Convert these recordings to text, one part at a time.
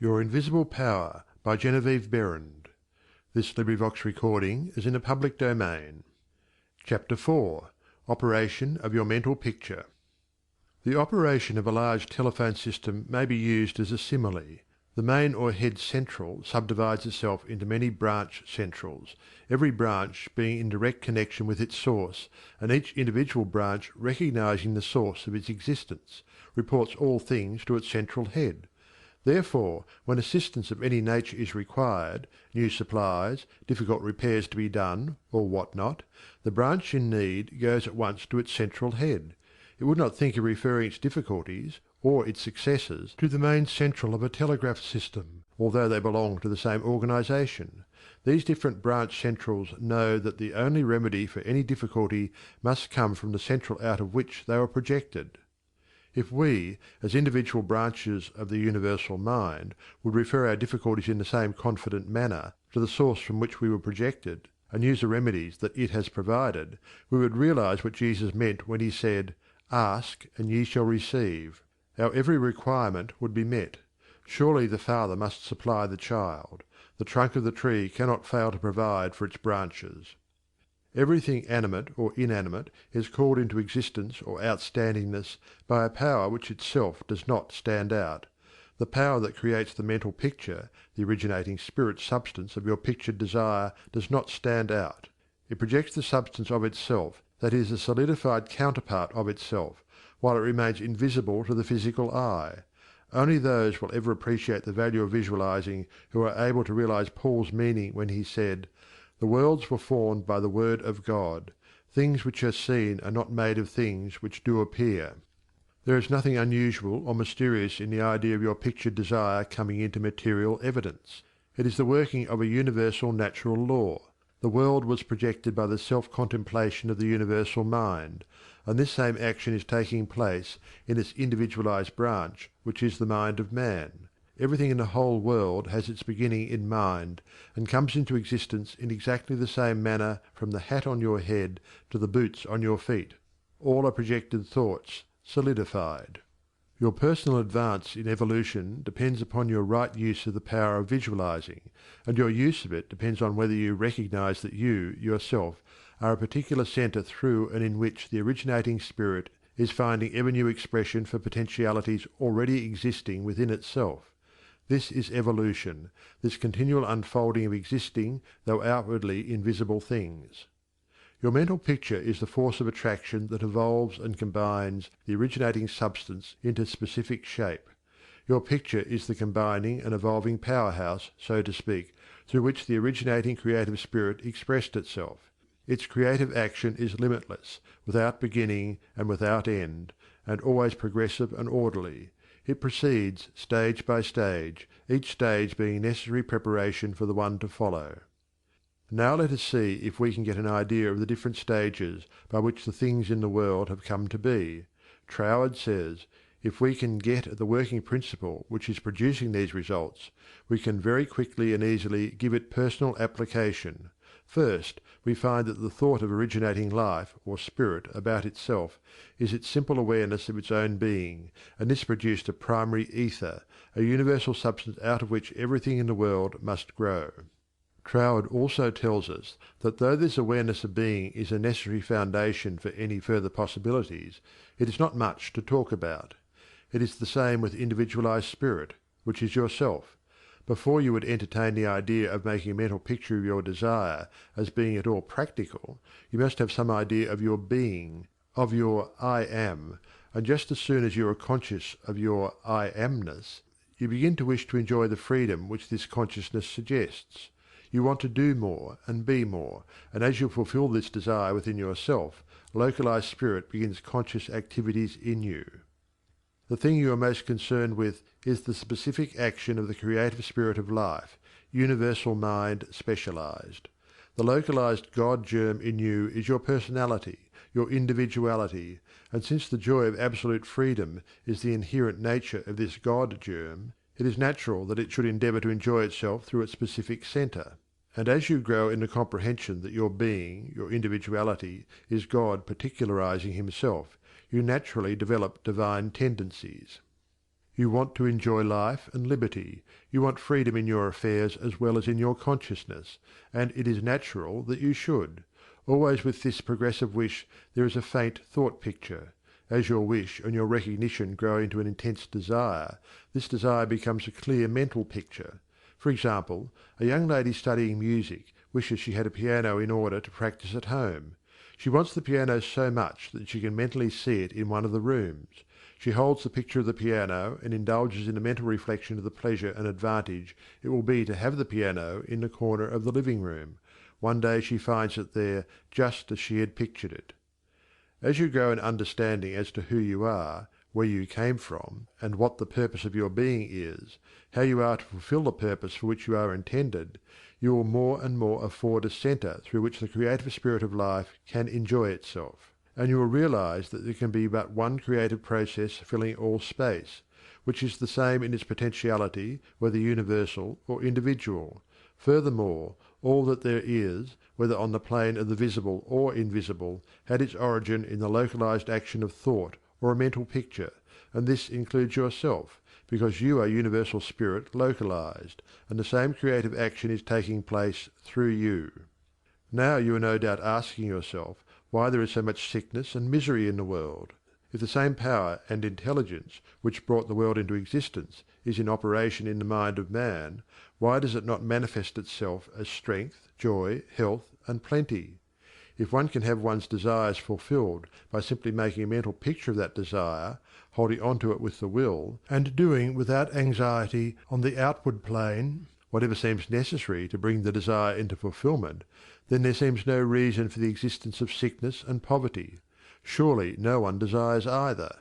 Your Invisible Power by Genevieve Behrend. This Librivox recording is in a public domain. Chapter 4. Operation of Your Mental Picture. The operation of a large telephone system may be used as a simile. The main or head central subdivides itself into many branch centrals, every branch being in direct connection with its source, and each individual branch recognizing the source of its existence, reports all things to its central head. Therefore, when assistance of any nature is required, new supplies, difficult repairs to be done, or what not, the branch in need goes at once to its central head. It would not think of referring its difficulties, or its successes, to the main central of a telegraph system, although they belong to the same organization. These different branch centrals know that the only remedy for any difficulty must come from the central out of which they were projected. If we, as individual branches of the universal mind, would refer our difficulties in the same confident manner to the source from which we were projected, and use the remedies that it has provided, we would realize what Jesus meant when he said, "Ask, and ye shall receive." Our every requirement would be met. Surely the father must supply the child. The trunk of the tree cannot fail to provide for its branches. Everything animate or inanimate is called into existence or outstandingness by a power which itself does not stand out. The power that creates the mental picture, the originating spirit substance of your pictured desire, does not stand out. It projects the substance of itself, that is, a solidified counterpart of itself, while it remains invisible to the physical eye. Only those will ever appreciate the value of visualizing who are able to realize Paul's meaning when he said, "The worlds were formed by the word of God. Things which are seen are not made of things which do appear." There is nothing unusual or mysterious in the idea of your pictured desire coming into material evidence. It is the working of a universal natural law. The world was projected by the self-contemplation of the universal mind, and this same action is taking place in its individualized branch, which is the mind of man. Everything in the whole world has its beginning in mind, and comes into existence in exactly the same manner from the hat on your head to the boots on your feet. All are projected thoughts, solidified. Your personal advance in evolution depends upon your right use of the power of visualizing, and your use of it depends on whether you recognize that you, yourself, are a particular center through and in which the originating spirit is finding ever new expression for potentialities already existing within itself. This is evolution, this continual unfolding of existing, though outwardly invisible things. Your mental picture is the force of attraction that evolves and combines the originating substance into specific shape. Your picture is the combining and evolving powerhouse, so to speak, through which the originating creative spirit expressed itself. Its creative action is limitless, without beginning and without end, and always progressive and orderly. It proceeds stage by stage, each stage being necessary preparation for the one to follow. Now let us see if we can get an idea of the different stages by which the things in the world have come to be. Troward says, if we can get at the working principle which is producing these results, we can very quickly and easily give it personal application. First, we find that the thought of originating life or spirit about itself is its simple awareness of its own being, and this produced a primary ether, a universal substance out of which everything in the world must grow. Troward also tells us that though this awareness of being is a necessary foundation for any further possibilities, it is not much to talk about. It is the same with individualized spirit, which is yourself. Before you would entertain the idea of making a mental picture of your desire as being at all practical, you must have some idea of your being, of your "I am," and just as soon as you are conscious of your "I amness," you begin to wish to enjoy the freedom which this consciousness suggests. You want to do more and be more, and as you fulfill this desire within yourself, localized spirit begins conscious activities in you. The thing you are most concerned with is the specific action of the creative spirit of life, universal mind specialized. The localized God germ in you is your personality, your individuality, and since the joy of absolute freedom is the inherent nature of this God germ, it is natural that it should endeavor to enjoy itself through its specific center. And as you grow in the comprehension that your being, your individuality, is God particularizing himself, you naturally develop divine tendencies. You want to enjoy life and liberty, you want freedom in your affairs as well as in your consciousness, and it is natural that you should. Always with this progressive wish there is a faint thought picture. As your wish and your recognition grow into an intense desire, this desire becomes a clear mental picture. For example, a young lady studying music wishes she had a piano in order to practice at home. She wants the piano so much that she can mentally see it in one of the rooms. She holds the picture of the piano and indulges in a mental reflection of the pleasure and advantage it will be to have the piano in the corner of the living room. One day she finds it there just as she had pictured it. As you grow in understanding as to who you are, where you came from, and what the purpose of your being is, how you are to fulfill the purpose for which you are intended, you will more and more afford a centre through which the creative spirit of life can enjoy itself. And you will realize that there can be but one creative process filling all space, which is the same in its potentiality whether universal or individual. Furthermore, all that there is, whether on the plane of the visible or invisible, had its origin in the localized action of thought or a mental picture, and this includes yourself, because you are universal spirit localized, and the same creative action is taking place through you. Now you are no doubt asking yourself why there is so much sickness and misery in the world. If the same power and intelligence which brought the world into existence is in operation in the mind of man, why does it not manifest itself as strength, joy, health, and plenty? If one can have one's desires fulfilled by simply making a mental picture of that desire, holding on to it with the will, and doing without anxiety on the outward plane whatever seems necessary to bring the desire into fulfilment, then there seems no reason for the existence of sickness and poverty. Surely no one desires either.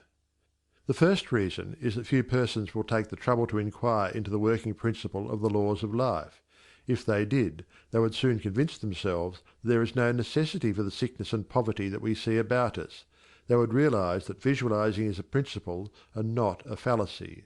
The first reason is that few persons will take the trouble to inquire into the working principle of the laws of life. If they did, they would soon convince themselves that there is no necessity for the sickness and poverty that we see about us. They would realize that visualizing is a principle and not a fallacy.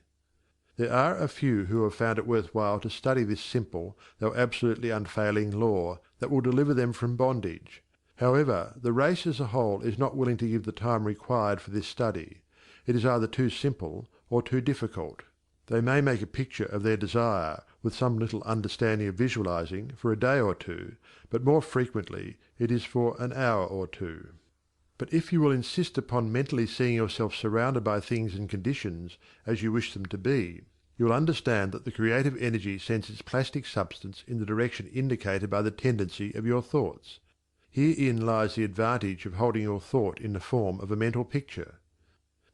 There are a few who have found it worthwhile to study this simple, though absolutely unfailing law that will deliver them from bondage. However, the race as a whole is not willing to give the time required for this study. It is either too simple or too difficult. They may make a picture of their desire, with some little understanding of visualizing, for a day or two, but more frequently it is for an hour or two. But if you will insist upon mentally seeing yourself surrounded by things and conditions as you wish them to be, you will understand that the creative energy sends its plastic substance in the direction indicated by the tendency of your thoughts. Herein lies the advantage of holding your thought in the form of a mental picture.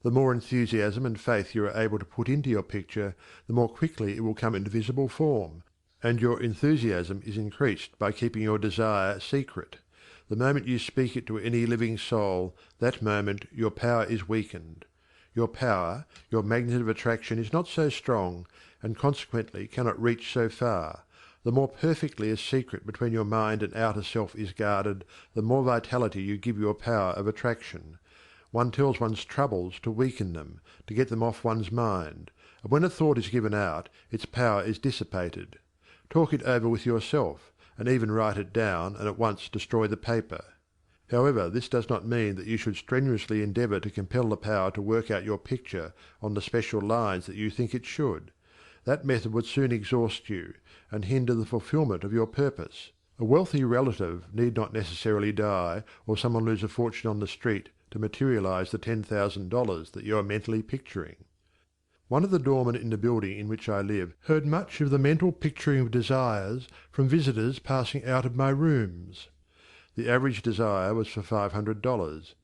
The more enthusiasm and faith you are able to put into your picture, the more quickly it will come into visible form, and your enthusiasm is increased by keeping your desire secret. The moment you speak it to any living soul, that moment your power is weakened. Your power, your magnet of attraction is not so strong, and consequently cannot reach so far. The more perfectly a secret between your mind and outer self is guarded, the more vitality you give your power of attraction. One tells one's troubles to weaken them, to get them off one's mind, and when a thought is given out, its power is dissipated. Talk it over with yourself, and even write it down and at once destroy the paper. However, this does not mean that you should strenuously endeavour to compel the power to work out your picture on the special lines that you think it should. That method would soon exhaust you, and hinder the fulfilment of your purpose. A wealthy relative need not necessarily die, or someone lose a fortune on the street, to materialize the $10,000 that you are mentally picturing. One of the doormen in the building in which I live heard much of the mental picturing of desires from visitors passing out of my rooms. The average desire was for $500.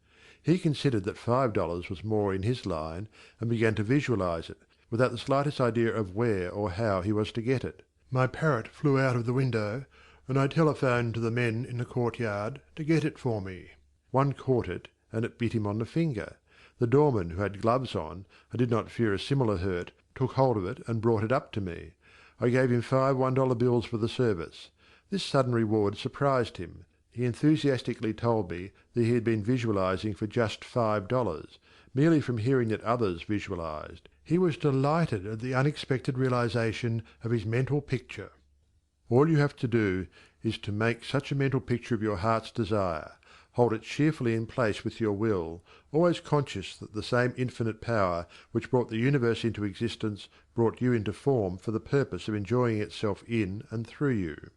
He considered that $5 was more in his line, and began to visualize it, without the slightest idea of where or how he was to get it. My parrot flew out of the window, and I telephoned to the men in the courtyard to get it for me. One caught it, and it bit him on the finger. The doorman, who had gloves on, and did not fear a similar hurt, took hold of it and brought it up to me. I gave him 5 $1 bills for the service. This sudden reward surprised him. He enthusiastically told me that he had been visualizing for just $5, merely from hearing that others visualized. He was delighted at the unexpected realization of his mental picture. All you have to do is to make such a mental picture of your heart's desire, Hold it cheerfully in place with your will, always conscious that the same infinite power which brought the universe into existence brought you into form for the purpose of enjoying itself in and through you.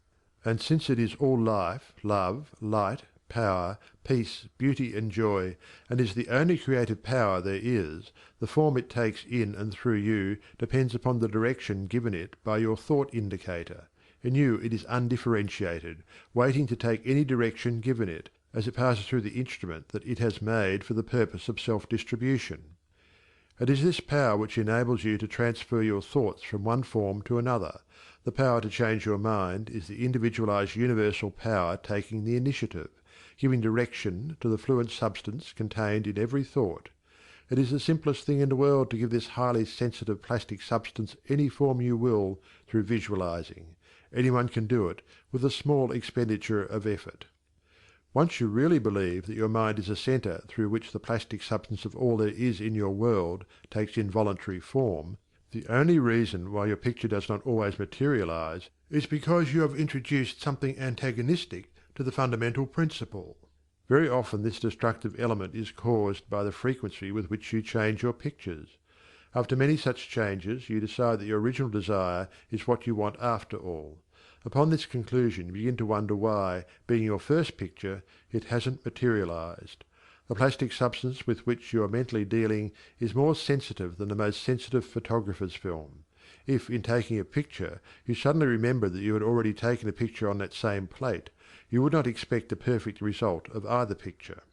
And since it is all life, love, light, power, peace, beauty and joy, and is the only creative power there is, the form it takes in and through you depends upon the direction given it by your thought indicator. In you it is undifferentiated, waiting to take any direction given it, as it passes through the instrument that it has made for the purpose of self-distribution. It is this power which enables you to transfer your thoughts from one form to another. The power to change your mind is the individualized universal power taking the initiative, giving direction to the fluent substance contained in every thought. It is the simplest thing in the world to give this highly sensitive plastic substance any form you will through visualizing. Anyone can do it with a small expenditure of effort. Once you really believe that your mind is a centre through which the plastic substance of all there is in your world takes involuntary form, the only reason why your picture does not always materialize is because you have introduced something antagonistic to the fundamental principle. Very often this destructive element is caused by the frequency with which you change your pictures. After many such changes you decide that your original desire is what you want after all. Upon this conclusion you begin to wonder why, being your first picture, it hasn't materialized. The plastic substance with which you are mentally dealing is more sensitive than the most sensitive photographer's film. If, in taking a picture, you suddenly remembered that you had already taken a picture on that same plate, you would not expect a perfect result of either picture.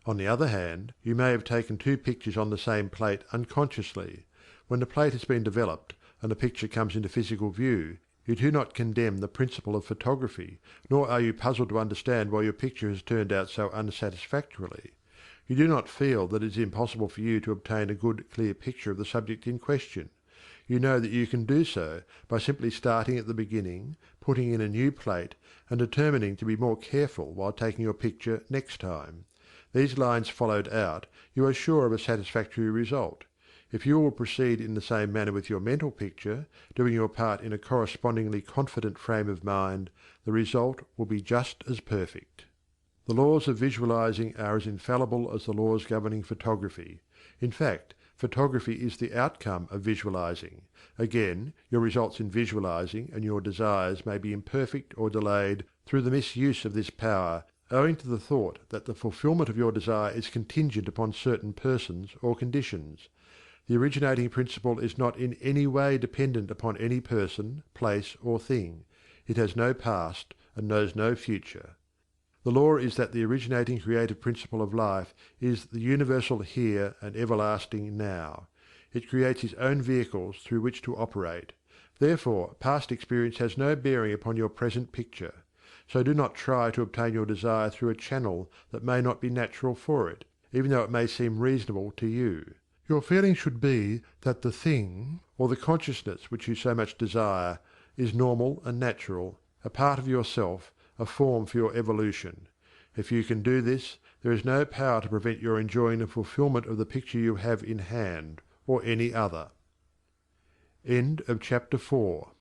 On the other hand, you may have taken two pictures on the same plate unconsciously. When the plate has been developed and the picture comes into physical view, you do not condemn the principle of photography, nor are you puzzled to understand why your picture has turned out so unsatisfactorily. You do not feel that it is impossible for you to obtain a good, clear picture of the subject in question. You know that you can do so by simply starting at the beginning, putting in a new plate, and determining to be more careful while taking your picture next time. These lines followed out, you are sure of a satisfactory result. If you will proceed in the same manner with your mental picture, doing your part in a correspondingly confident frame of mind, the result will be just as perfect. The laws of visualizing are as infallible as the laws governing photography. In fact, photography is the outcome of visualizing. Again, your results in visualizing and your desires may be imperfect or delayed through the misuse of this power, owing to the thought that the fulfillment of your desire is contingent upon certain persons or conditions. The originating principle is not in any way dependent upon any person, place, or thing. It has no past and knows no future. The law is that the originating creative principle of life is the universal here and everlasting now. It creates its own vehicles through which to operate. Therefore, past experience has no bearing upon your present picture. So do not try to obtain your desire through a channel that may not be natural for it, even though it may seem reasonable to you. Your feeling should be that the thing, or the consciousness which you so much desire, is normal and natural, a part of yourself, a form for your evolution. If you can do this, there is no power to prevent your enjoying the fulfillment of the picture you have in hand, or any other. End of chapter 4.